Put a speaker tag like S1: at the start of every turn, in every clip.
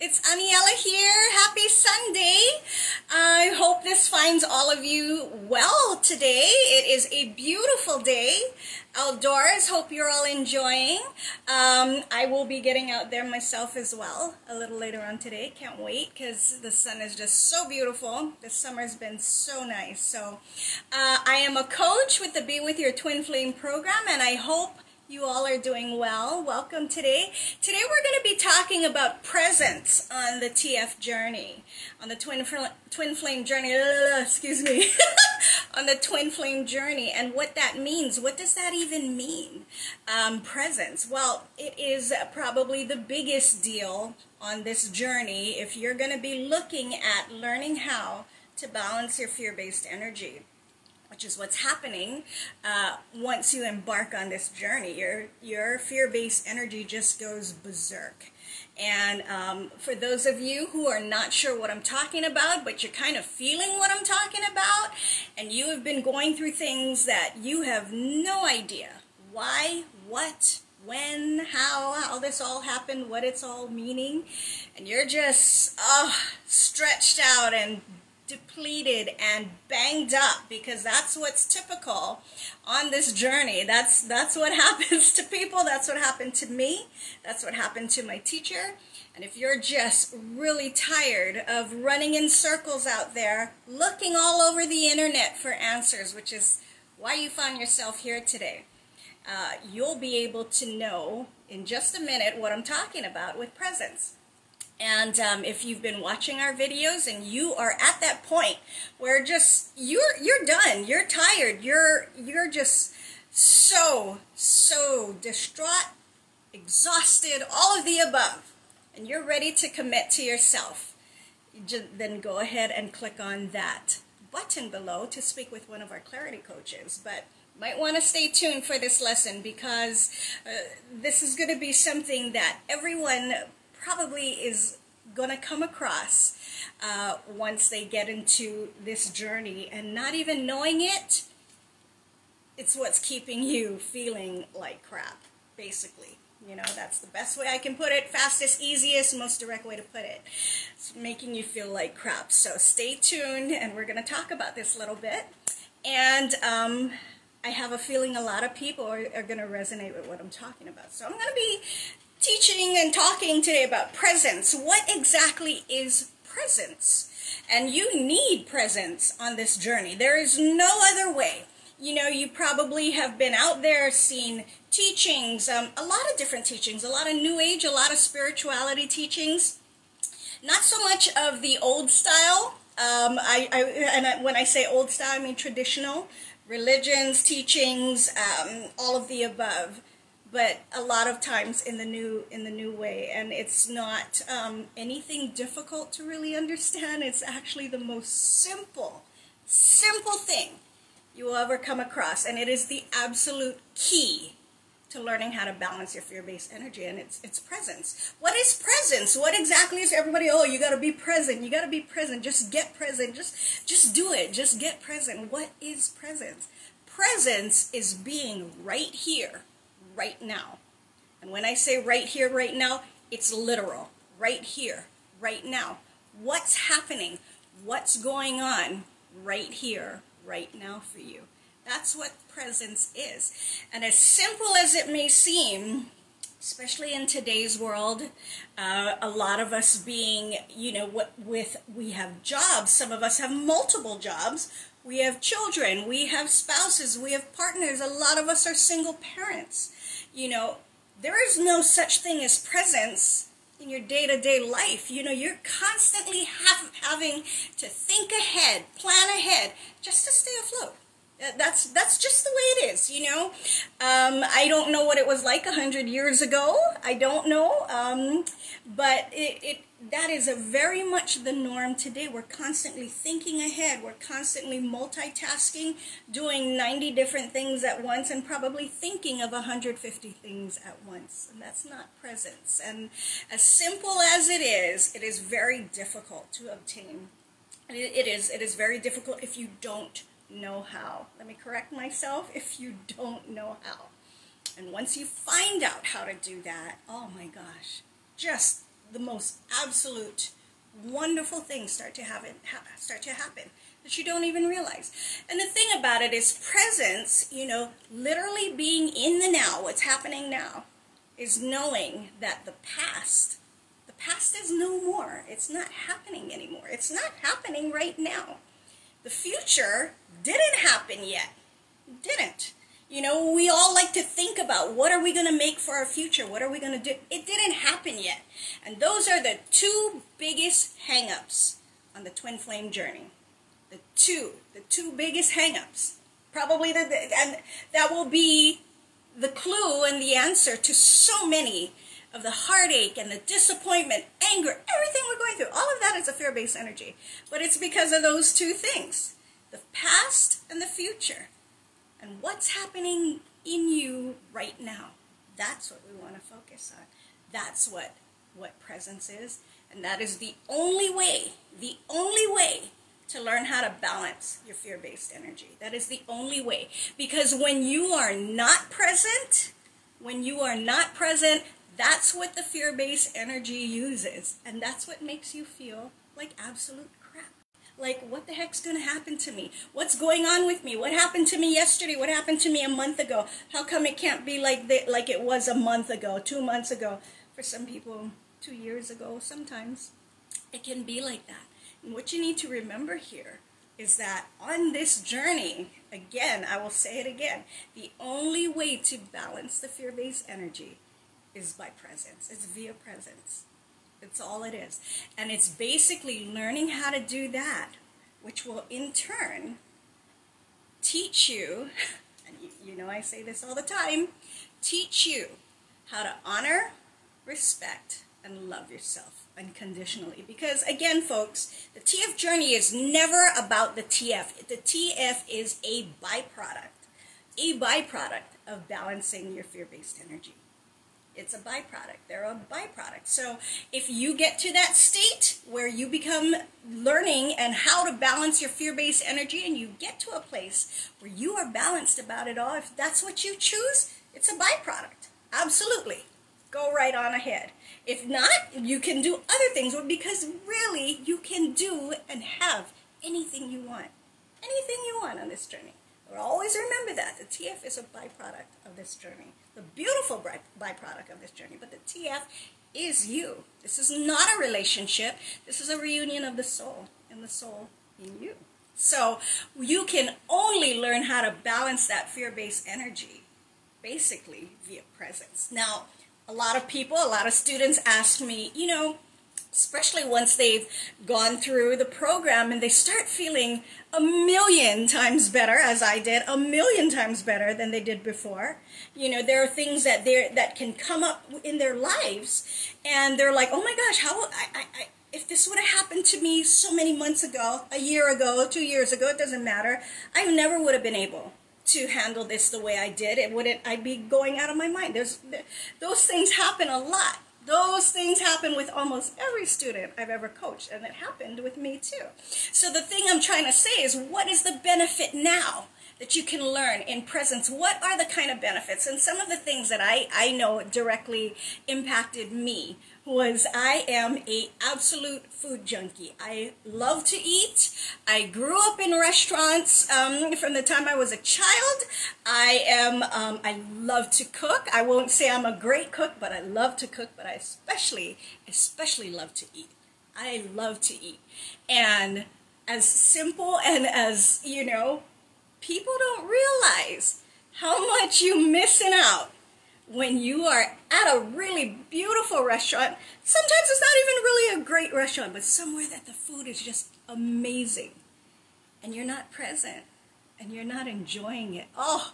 S1: It's Aniela here. Happy Sunday. I hope this finds all of you well today. It is a beautiful day outdoors. Hope you're all enjoying. I will be getting out there myself as well a little later on today. Can't wait because the sun is just so beautiful. The summer's been so nice. So I am a coach with the Be With Your Twin Flame program, and I hope you all are doing well. Welcome today. Today we're going to be talking about presence on the TF journey, on the twin flame journey, excuse me, on the twin flame journey, and what that means. What does that even mean? Presence. Well, it is probably the biggest deal on this journey if you're going to be looking at learning how to balance your fear-based energy, which is what's happening once you embark on this journey. Your fear-based energy just goes berserk. And for those of you who are not sure what I'm talking about, but you're kind of feeling what I'm talking about, and you have been going through things that you have no idea why, what, when, how this all happened, what it's all meaning, and you're just stretched out and depleted and banged up, because that's what's typical on this journey. That's what happens to people. That's what happened to me. That's what happened to my teacher. And if you're just really tired of running in circles out there, looking all over the internet for answers, which is why you found yourself here today, you'll be able to know in just a minute what I'm talking about with presence. And if you've been watching our videos and you are at that point where just you're done, you're tired, you're just so distraught, exhausted, all of the above, and you're ready to commit to yourself, then go ahead and click on that button below to speak with one of our Clarity coaches. But might want to stay tuned for this lesson, because this is going to be something that everyone probably is going to come across once they get into this journey, and not even knowing it, it's what's keeping you feeling like crap, basically. You know, that's the best way I can put it, fastest, easiest, most direct way to put it. It's making you feel like crap. So stay tuned, and we're going to talk about this a little bit. And I have a feeling a lot of people are going to resonate with what I'm talking about. So I'm going to be teaching and talking today about presence. What exactly is presence? And you need presence on this journey. There is no other way. You know, you probably have been out there, seen teachings, a lot of different teachings, a lot of New Age, a lot of spirituality teachings. Not so much of the old style. When I say old style, I mean traditional religions, teachings, all of the above. But a lot of times in the new way, and it's not anything difficult to really understand. It's actually the most simple thing you will ever come across, and it is the absolute key to learning how to balance your fear-based energy, and it's presence. What is presence? What exactly is everybody? Oh, you got to be present. You got to be present. Just get present. Just do it. Just get present. What is presence? Presence is being right here, right now. And when I say right here, right now, it's literal. Right here, right now. What's happening? What's going on right here, right now for you? That's what presence is. And as simple as it may seem, especially in today's world, a lot of us being, you know, we have jobs. Some of us have multiple jobs. We have children, we have spouses, we have partners. A lot of us are single parents. You know, there is no such thing as presence in your day-to-day life. You know, you're constantly having to think ahead, plan ahead, just to stay afloat. That's just the way it is, you know. I don't know what it was like 100 years ago. I don't know. But that is very much the norm today. We're constantly thinking ahead. We're constantly multitasking, doing 90 different things at once, and probably thinking of 150 things at once. And that's not presence. And as simple as it is very difficult to obtain. It is very difficult if you don't know how. Let me correct myself, if you don't know how. And once you find out how to do that, oh my gosh, just the most absolute wonderful things start to happen that you don't even realize. And the thing about it is presence, literally being in the now, what's happening now, is knowing that the past is no more. It's not happening anymore. It's not happening right now. The future didn't happen yet. Didn't. We all like to think about what are we going to make for our future? What are we going to do? It didn't happen yet. And those are the two biggest hang-ups on the twin flame journey. The two biggest hang-ups. Probably, and that will be the clue and the answer to so many of the heartache and the disappointment, anger, everything we're going through. All of that is a fear-based energy. But it's because of those two things. The past and the future. And what's happening in you right now. That's what we want to focus on. That's what presence is. And that is the only way to learn how to balance your fear-based energy. That is the only way. Because when you are not present, that's what the fear-based energy uses. And that's what makes you feel like absolute crap. Like, what the heck's going to happen to me? What's going on with me? What happened to me yesterday? What happened to me a month ago? How come it can't be like it was a month ago, 2 months ago? For some people, 2 years ago, sometimes. It can be like that. And what you need to remember here is that on this journey, again, I will say it again, the only way to balance the fear-based energy is by presence. It's via presence. It's all it is. And it's basically learning how to do that, which will in turn teach you, and I say this all the time, teach you how to honor, respect, and love yourself unconditionally. Because again, folks, the TF journey is never about the TF. The TF is a byproduct of balancing your fear-based energy. It's a byproduct. They're a byproduct. So if you get to that state where you become learning and how to balance your fear-based energy, and you get to a place where you are balanced about it all, if that's what you choose, it's a byproduct. Absolutely. Go right on ahead. If not, you can do other things, because really you can do and have anything you want. Anything you want on this journey. But always remember that the TF is a byproduct of this journey. The beautiful byproduct of this journey. But the TF is you. This is not a relationship. This is a reunion of the soul, and the soul in you. So you can only learn how to balance that fear-based energy basically via presence. Now, a lot of students ask me, especially once they've gone through the program and they start feeling 1,000,000 times better, as I did, 1,000,000 times better than they did before. There are things that can come up in their lives, and they're like, oh my gosh, if this would have happened to me so many months ago, a year ago, 2 years ago, it doesn't matter. I never would have been able to handle this the way I did. I'd be going out of my mind. Those things happen a lot. Those things happen with almost every student I've ever coached, and it happened with me too. So the thing I'm trying to say is, what is the benefit now that you can learn in presence? What are the kind of benefits? And some of the things that I know directly impacted me was I am a absolute food junkie. I love to eat. I grew up in restaurants from the time I was a child. I love to cook. I won't say I'm a great cook, but I love to cook. But I especially love to eat. I love to eat. And as simple and as, people don't realize how much you're missing out when you are at a really beautiful restaurant. Sometimes it's not even really a great restaurant, but somewhere that the food is just amazing. And you're not present, and you're not enjoying it. Oh,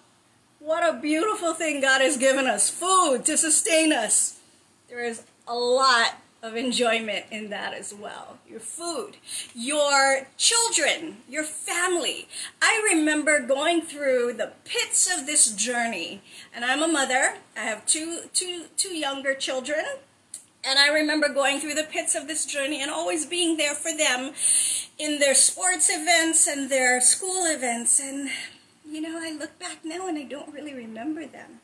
S1: what a beautiful thing God has given us. Food to sustain us. There is a lot of enjoyment in that as well. Your food, your children, your family. I remember going through the pits of this journey, and I'm a mother. I have two younger children, and I remember going through the pits of this journey and always being there for them in their sports events and their school events. And I look back now and I don't really remember them.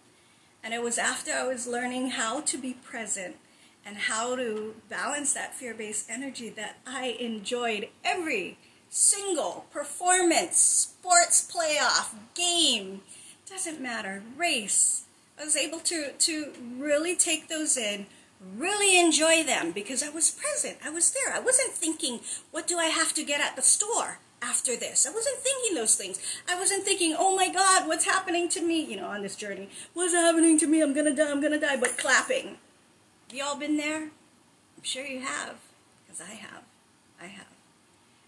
S1: And it was after I was learning how to be present and how to balance that fear-based energy that I enjoyed every single performance, sports playoff, game, doesn't matter, race. I was able to really take those in, really enjoy them because I was present. I was there. I wasn't thinking, what do I have to get at the store after this? I wasn't thinking those things. I wasn't thinking, oh my God, what's happening to me, you know, on this journey. What's happening to me? I'm going to die, but clapping. Have you all been there? I'm sure you have, because I have.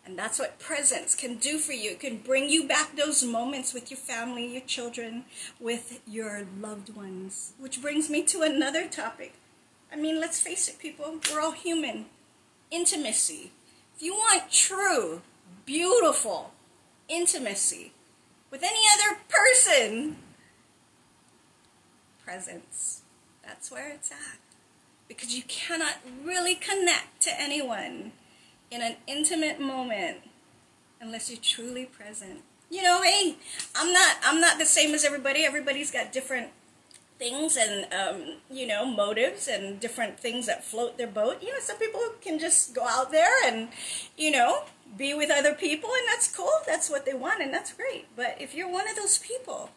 S1: And that's what presence can do for you. It can bring you back those moments with your family, your children, with your loved ones. Which brings me to another topic. I mean, let's face it, people. We're all human. Intimacy. If you want true, beautiful intimacy with any other person, presence. That's where it's at. Because you cannot really connect to anyone in an intimate moment unless you're truly present. You know, hey, I'm not the same as everybody. Everybody's got different things and you know, motives and different things that float their boat. You know, some people can just go out there and, you know, be with other people, and that's cool. That's what they want, and that's great. But if you're one of those people,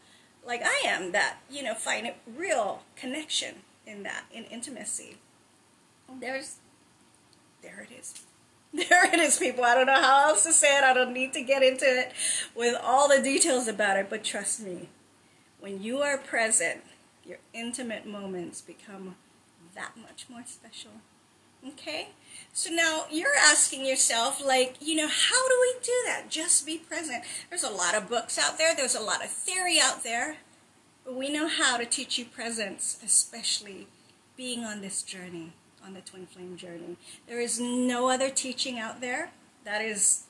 S1: like I am, that, you know, find a real connection in that, in intimacy, there it is. There it is, people. I don't know how else to say it. I don't need to get into it with all the details about it, but trust me, when you are present, your intimate moments become that much more special. Okay? So now you're asking yourself, like, you know, how do we do that? Just be present. There's a lot of books out there. There's a lot of theory out there. But we know how to teach you presence, especially being on this journey, on the twin flame journey. There is no other teaching out there that is,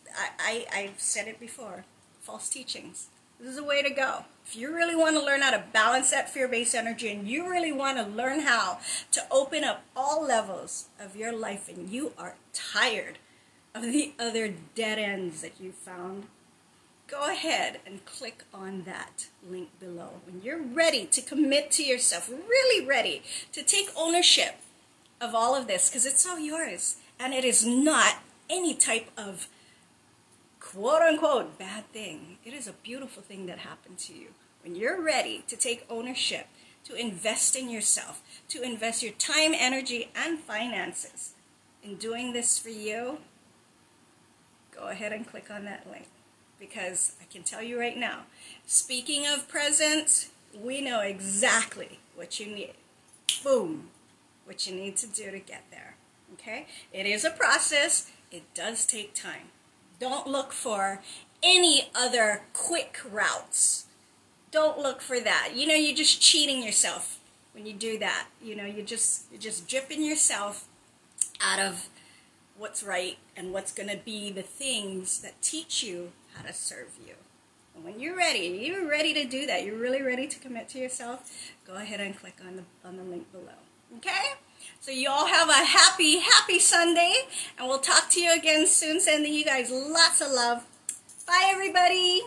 S1: I've said it before, false teachings. This is the way to go. If you really want to learn how to balance that fear-based energy, and you really want to learn how to open up all levels of your life, and you are tired of the other dead ends that you found, go ahead and click on that link below. When you're ready to commit to yourself, really ready to take ownership of all of this, because it's all yours, and it is not any type of quote-unquote bad thing. It is a beautiful thing that happened to you. When you're ready to take ownership, to invest in yourself, to invest your time, energy, and finances in doing this for you, go ahead and click on that link. Because I can tell you right now, speaking of presence, we know exactly what you need. Boom. What you need to do to get there. Okay? It is a process. It does take time. Don't look for any other quick routes. Don't look for that. You know, you're just cheating yourself when you do that. You know, you're just dripping yourself out of what's right and what's going to be the things that teach you how to serve you. And when you're ready to do that, you're really ready to commit to yourself, go ahead and click on the link below. Okay? So you all have a happy Sunday, and we'll talk to you again soon. Sending you guys lots of love. Bye, everybody.